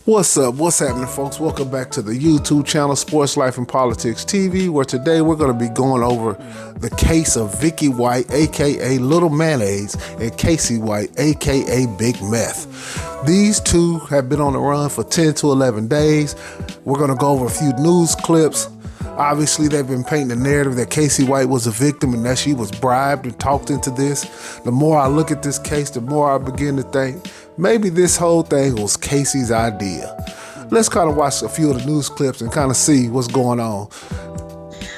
What's up? What's happening, folks? Welcome back to the YouTube channel Sports Life and Politics TV, where today we're going to be going over the case of Vicky White, aka Little Mayonnaise, and Casey White, aka Big Meth. These two have been on the run for 10 to 11 days. We're going to go over a few news clips. Obviously, they've been painting the narrative that Casey White was a victim and that she was bribed and talked into this. The more I look at this case, the more I begin to think maybe this whole thing was Casey's idea. Let's kind of watch a few of the news clips and kind of see what's going on.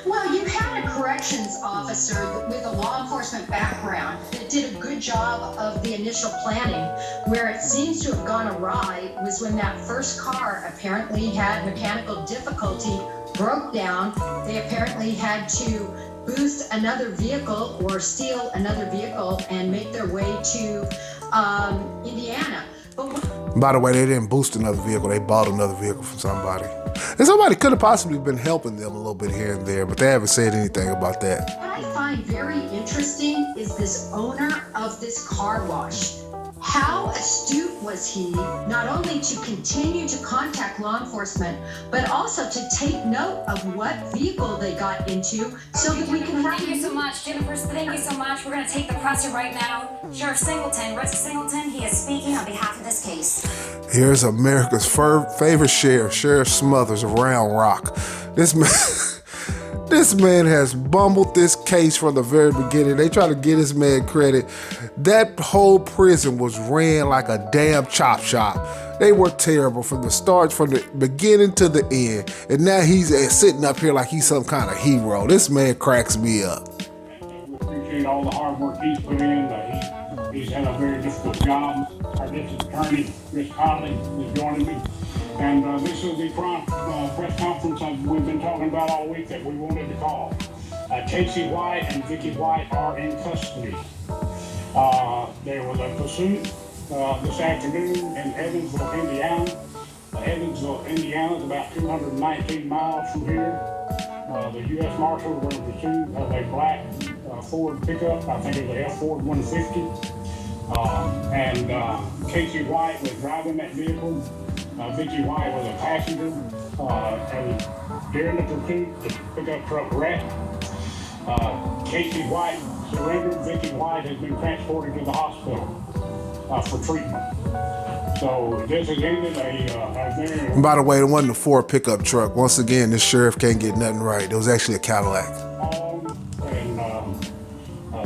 Well, you had a corrections officer with a law enforcement background that did a good job of the initial planning. Where it seems to have gone awry was when that first car apparently had mechanical difficulty, broke down. They apparently had to boost another vehicle or steal another vehicle and make their way to Indiana. By the way, they didn't boost another vehicle. They bought another vehicle from somebody. And somebody could have possibly been helping them a little bit here and there, but they haven't said anything about that. What I find very interesting is this owner of this car wash. How astute was he, not only to continue to contact law enforcement, but also to take note of what vehicle they got into so that we can have... Thank you so much, Jennifer. Thank you so much. We're going to take the presser right now. Sheriff Singleton, Reggie Singleton, he is speaking on behalf of this case. Here's America's favorite sheriff, Sheriff Smothers of Round Rock. This man has bumbled this case from the very beginning. They try to get this man credit. That whole prison was ran like a damn chop shop. They were terrible from the start, from the beginning to the end. And now he's sitting up here like he's some kind of hero. This man cracks me up. We appreciate all the hard work he's put in. He's had a very difficult job. Our district attorney, Chris Conley, is joining me. And this is the press conference we've been talking about all week that we wanted to call. Casey White and Vicky White are in custody. There was a pursuit this afternoon in Evansville, Indiana. Evansville, Indiana is about 219 miles from here. The U.S. Marshals were in pursuit of a black Ford pickup. I think it was a F-Ford 150. And Casey White was driving that vehicle. Vicky White was a passenger, and during the pursuit, the pickup truck wrecked. Casey White surrendered. Vicky White has been transported to the hospital for treatment. So this has ended a very... By the way, it wasn't a Ford pickup truck. Once again, this sheriff can't get nothing right. It was actually a Cadillac. Long and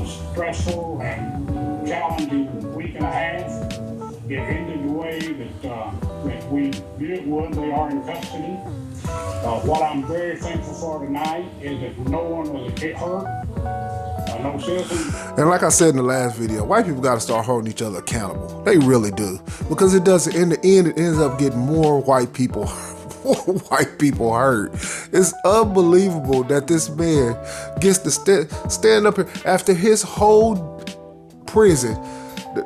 stressful and challenging week and a half. It ended the way that we knew it would. They are in custody. What I'm very thankful for tonight is that no one was hurt. No citizen. And like I said in the last video, white people got to start holding each other accountable. They really do. Because it doesn't, in the end, it ends up getting more white people hurt. It's unbelievable that this man gets to stand up here after his whole prison,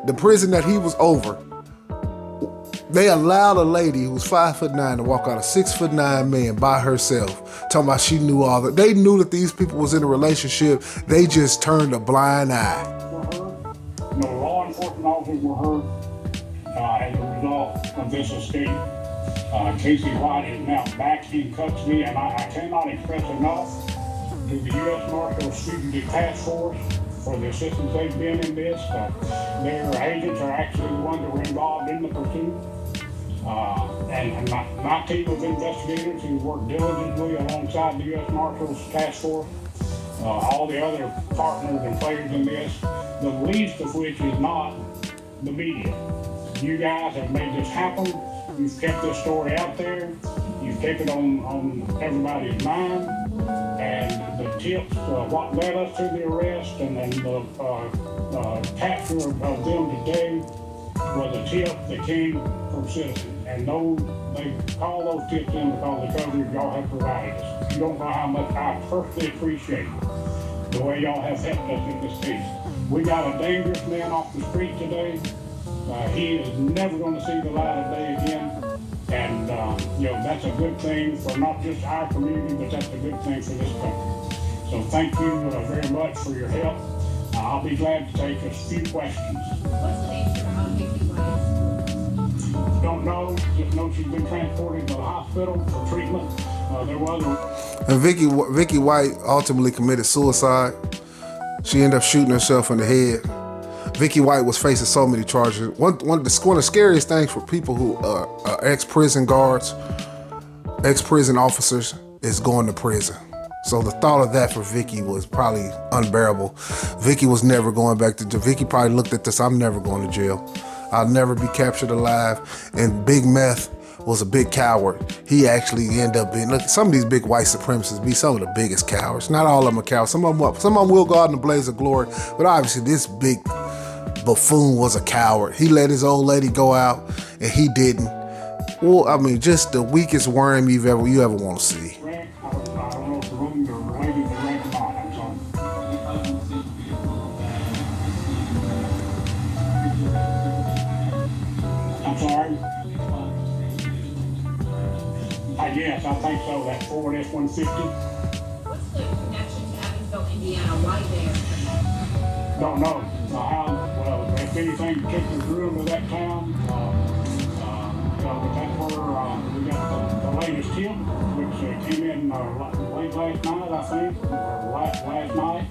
the prison that he was over. They allowed a lady who was 5'9" to walk out a 6'9" man by herself, talking about she knew all that. They knew that these people was in a relationship. They just turned a blind eye. No law enforcement officers were hurt as a result of this escape. Casey White is now back in custody, and I cannot express enough to the U.S. Marshals Fugitive Task Force for the assistance they've been in this. Their agents are actually the ones that were involved in the pursuit. And my team of investigators who work diligently alongside the U.S. Marshals Task Force, all the other partners and players in this, the least of which is not the media. You guys have made this happen. You've kept this story out there. You've kept it on everybody's mind. And the tips, what led us to the arrest and then the capture of them today was a tip that came from citizens. And they call those tips in because of the coverage y'all have provided us. You don't know how much I personally appreciate the way y'all have helped us in this case. We got a dangerous man off the street today. He is never going to see the light of day again. And, that's a good thing for not just our community, but that's a good thing for this country. So thank you very much for your help. I'll be glad to take a few questions. What's the nature of how Vicky White? Don't know. Just know she's been transported to the hospital for treatment. There was a... And Vicky White ultimately committed suicide. She ended up shooting herself in the head. Vicky White was facing so many charges. One of the scariest things for people who are ex-prison guards, ex-prison officers, is going to prison. So the thought of that for Vicky was probably unbearable. Vicky was never going back to jail. Vicky probably looked at this, I'm never going to jail. I'll never be captured alive. And Big Meth was a big coward. He actually ended up being, look, some of these big white supremacists be some of the biggest cowards. Not all of them are cowards. Some of them will go out in a blaze of glory, but obviously this big buffoon was a coward. He let his old lady go out and he didn't. Well, I mean, just the weakest worm you ever want to see. I don't know if the rooms are related to rank or not. I'm sorry. I'm sorry. Yes, I think so. That Ford F-150. What's the connection to Evansville, Indiana? Why there? Don't know. Well, if anything particularly grew into that town, but that's where we got the latest tip, which came in late last night, I think, or last night.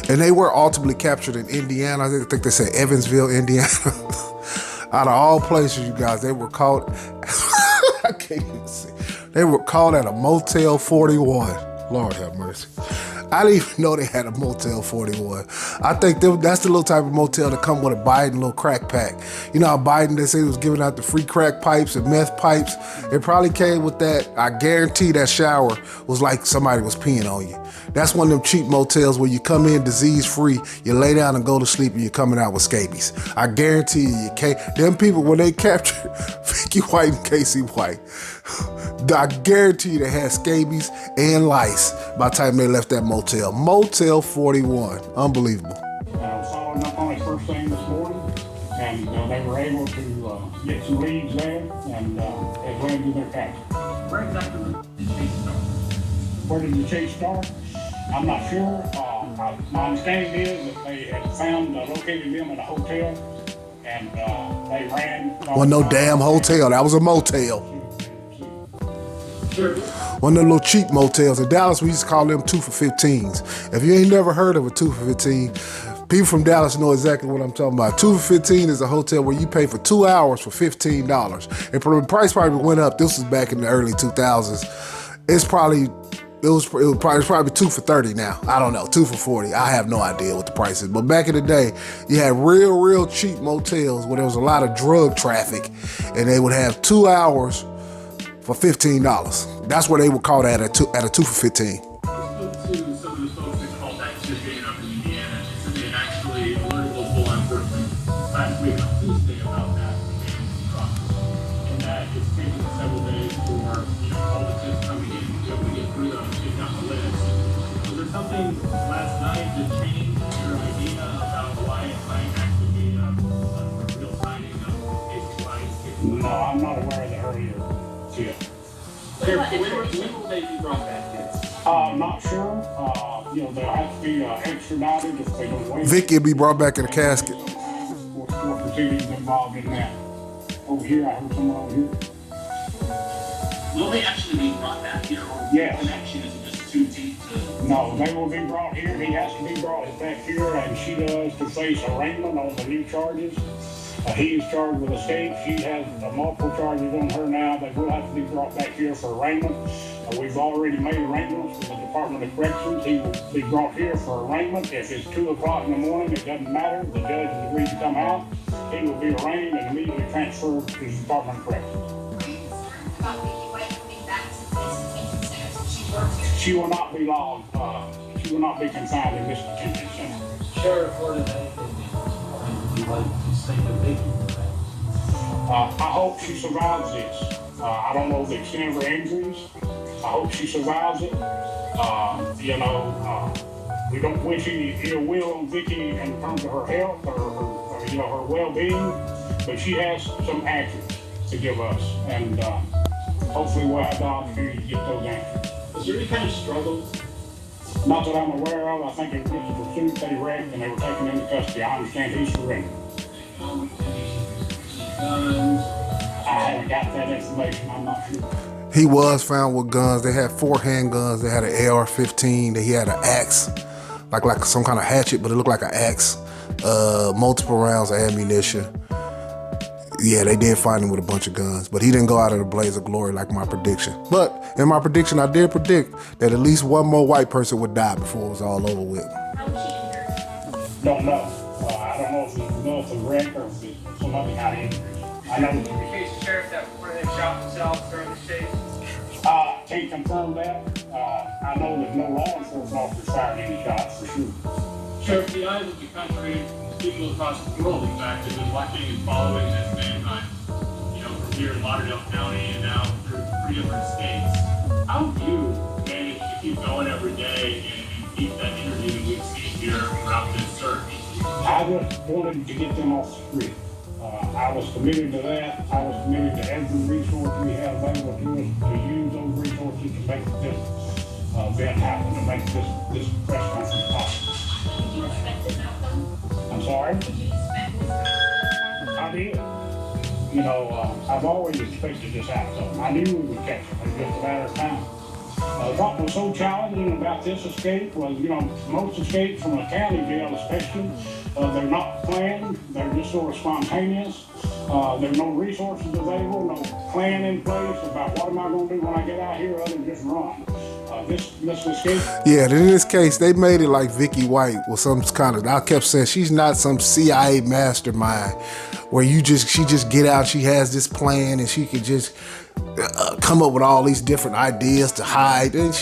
And they were ultimately captured in Indiana. I think they said Evansville, Indiana. Out of all places, you guys, they were caught. I can't even see. They were caught at a Motel 41. Lord have mercy. I didn't even know they had a Motel 41. I think that's the little type of motel that come with a Biden little crack pack. You know how Biden, they said he was giving out the free crack pipes and meth pipes? It probably came with that. I guarantee that shower was like somebody was peeing on you. That's one of them cheap motels where you come in disease-free, you lay down and go to sleep, and you're coming out with scabies. I guarantee you can't. Them people, when they captured Vicky White and Casey White, I guarantee you they had scabies and lice by the time they left that motel. Motel 41. Unbelievable. Following up on it first thing this morning, and they were able to get some leads there, and it led to their capture. Where exactly did the chase start? Where did the chase start? I'm not sure. My understanding is that they had located them in a hotel, and they ran. Wasn't no damn hotel. That was a motel. Sure. One of the little cheap motels. In Dallas, we used to call them 2 for 15s. If you ain't never heard of a 2 for 15, people from Dallas know exactly what I'm talking about. 2 for 15 is a hotel where you pay for 2 hours for $15. And the price probably went up. This was back in the early 2000s. It's probably 2 for 30 now. I don't know, 2 for 40. I have no idea what the price is. But back in the day, you had real cheap motels where there was a lot of drug traffic, and they would have 2 hours for $15. That's where they were caught at a 2 for 15. To some of the folks that called that shipping up in Indiana, so they actually alerted local law enforcement last week on Tuesday about that truck, and that it's taken several days for all the tips coming in to be able to get through those, get down the list. Was there something last night that changed your idea about why it might actually be a real signing of Casey White? No, I'm not aware of the earlier tip. When will they be brought back in? Not sure. They'll have to be extradited if they don't wait. Vicky will be brought back in a casket. Court proceedings involved in that. Over here, I heard someone over here. Will they actually be brought back here, or Yes. the connection isn't just too deep to... No, they will be brought here. He has to be brought back here, and she does to face arraignment on the new charges. He is charged with escape. She has multiple charges on her now. They will have to be brought back here for arraignment. We've already made arrangements with the Department of Corrections. He will be brought here for arraignment. If it's 2 o'clock in the morning, it doesn't matter. The judge has agreed to come out. He will be arraigned and immediately transferred to the Department of Corrections. Are you concerned about Vicky White coming back to the police detention center since she works here? She will not be logged. She will not be confined in this detention center. Sheriff, more than anything, would you like to say to Vicky? I hope she survives this. I don't know the extent of her injuries. I hope she survives it. We don't wish any ill will on Vicky in terms of her health or her well-being, but she has some answers to give us, and hopefully we'll have the opportunity to get those answers. Was there any kind of struggle? Not that I'm aware of. I think it was just a pursuit they wrecked and they were taken into custody. I understand he's surrendered. Guns? haven't got that information. I'm not sure. He was found with guns. They had 4 handguns. They had an AR-15. He had an axe, like some kind of hatchet, but it looked like an axe. Multiple rounds of ammunition. Yeah, they did find him with a bunch of guns, but he didn't go out of the blaze of glory like my prediction. But in my prediction, I did predict that at least one more white person would die before it was all over with. How was she injured? Don't know. I don't know if it was a wreck or if it's some other kind of injury. I know. In the case of Sheriff that one of them shot themselves during the chase? Can't confirm that. I know that no law enforcement officers fired any shots for sure. Sheriff, the eyes of the country, people across the world, in fact, have been watching and following this manhunt, from here in Lauderdale County and now through 3 different states. How do you manage to keep going every day and keep that energy that we've seen here throughout this search? I just wanted to get them off the street. I was committed to that. I was committed to every resource we had available to us to use those resources to make this event happen, to make this press conference possible. Did you expect this outcome? I'm sorry? Did you expect this outcome? I did. I've always expected this outcome. I knew we would catch it. It was just a matter of time. What was so challenging about this escape was, most escapes from a county jail especially, they're not planned, they're just sort of spontaneous. There's no resources available, no plan in place about what am I going to do when I get out here other than just run. This escape. Yeah, in this case, they made it like Vicky White was some kind of, I kept saying she's not some CIA mastermind where she just get out, she has this plan and she could just come up with all these different ideas to hide. And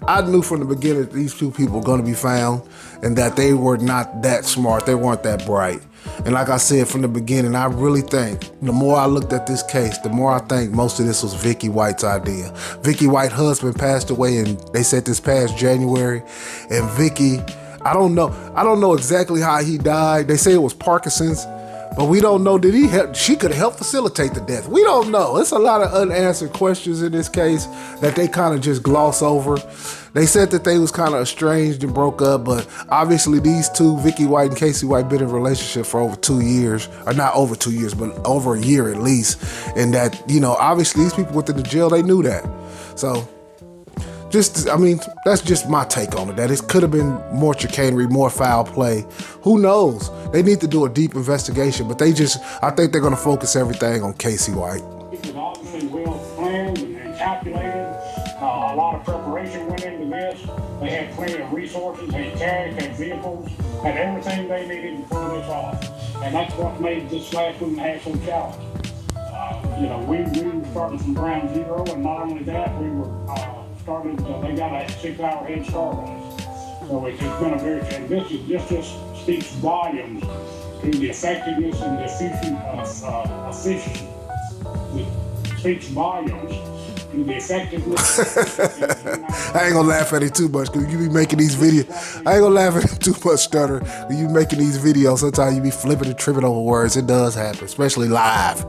I knew from the beginning that these 2 people were going to be found and that they were not that smart. They weren't that bright. And like I said from the beginning, I really think the more I looked at this case, the more I think most of this was Vicky White's idea. Vicky White's husband passed away, and they said this past January. And Vicky, I don't know exactly how he died. They say it was Parkinson's. But we don't know, she could have helped facilitate the death. We don't know. It's a lot of unanswered questions in this case that they kind of just gloss over. They said that they was kind of estranged and broke up, but obviously these 2, Vicky White and Casey White, been in a relationship for over 2 years, or not over 2 years, but over a year at least. And that, obviously these people within the jail, they knew that. So that's just my take on it, that it could have been more chicanery, more foul play. Who knows? They need to do a deep investigation, but I think they're going to focus everything on Casey White. It was obviously well planned and calculated. A lot of preparation went into this. They had plenty of resources, had cash, had vehicles, had everything they needed to pull this off. And that's what made this last 1.5 so challenging. We were starting from ground zero, and not only that, we were they got a 6-hour head start on us. So it's been a very, and this just speaks volumes to the effectiveness and the efficiency. It speaks volumes to the effectiveness. I ain't gonna laugh at it too much because you be making these videos. I ain't gonna laugh at it too much, Stutter. You making these videos, sometimes you be flipping and tripping over words. It does happen, especially live.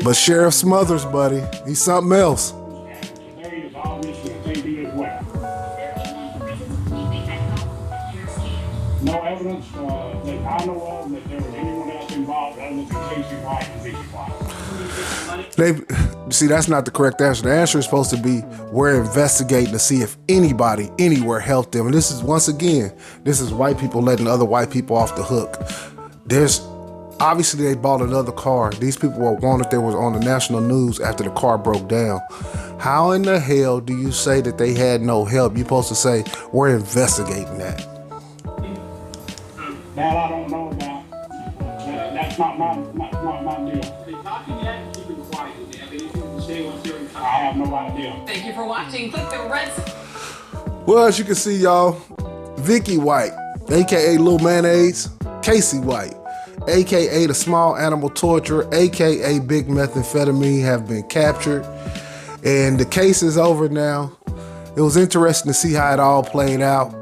But Sheriff Smothers, buddy, he's something else. No evidence that I know of that there was anyone else involved other than Casey White and Vicky White. See, that's not the correct answer. The answer is supposed to be we're investigating to see if anybody anywhere helped them. And this is, once again, this is white people letting other white people off the hook. Obviously they bought another car. These people were wanted. They was on the national news after the car broke down. How in the hell do you say that they had no help? You're supposed to say we're investigating that. That I don't know about. That's not my deal. They talking yet? Keep it quiet. Do they have anything to say once they're in I have no idea. Thank you for watching. Click the red. Well, as you can see, y'all, Vicky White, aka Lil Mayonnaise, Casey White, aka the small animal torturer, aka Big Methamphetamine, have been captured. And the case is over now. It was interesting to see how it all played out.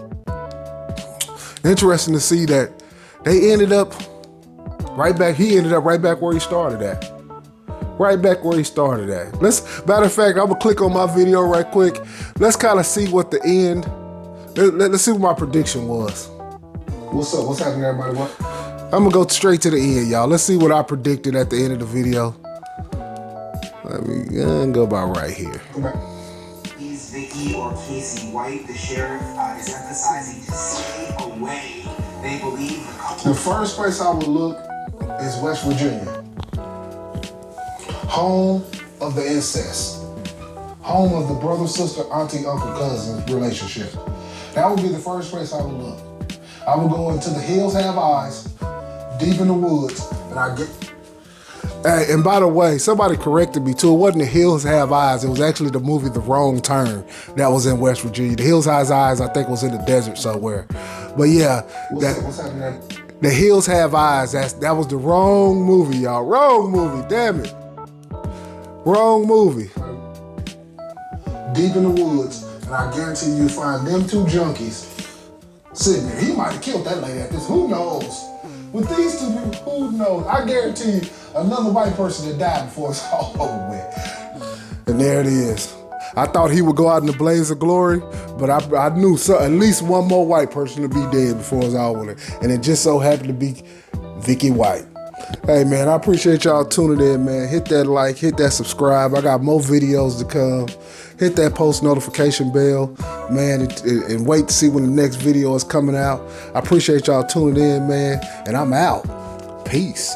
Interesting to see that they ended up right back. He ended up right back where he started at. Right back where he started at. Matter of fact, I'm gonna click on my video right quick. Let's kind of see what the end. Let's see what my prediction was. What's up? What's happening, everybody? I'm gonna go straight to the end, y'all. Let's see what I predicted at the end of the video. Let me go about right here. Is Vicky or Casey White, the sheriff, is emphasizing to stay away. They believe the couple. The first place I would look is West Virginia. Home of the incest. Home of the brother, sister, auntie, uncle, cousin relationship. That would be the first place I would look. I would go into the hills have eyes, deep in the woods, and I get. Hey, and by the way, somebody corrected me too. It wasn't the Hills Have Eyes. It was actually the movie The Wrong Turn that was in West Virginia. The Hills Have Eyes, I think, was in the desert somewhere. But yeah, What's happening? The Hills Have Eyes. That was the wrong movie, y'all. Wrong movie. Damn it. Wrong movie. Deep in the woods, and I guarantee you find them two junkies sitting there. He might have killed that lady at this. Who knows? With these two people, who knows? I guarantee you another white person that died before it's all over with. And there it is. I thought he would go out in the blaze of glory, but I knew at least one more white person to be dead before it's all with it. And it just so happened to be Vicky White. Hey man, I appreciate y'all tuning in, man. Hit that like, hit that subscribe. I got more videos to come. Hit that post notification bell, man, and wait to see when the next video is coming out. I appreciate y'all tuning in, man, and I'm out. Peace.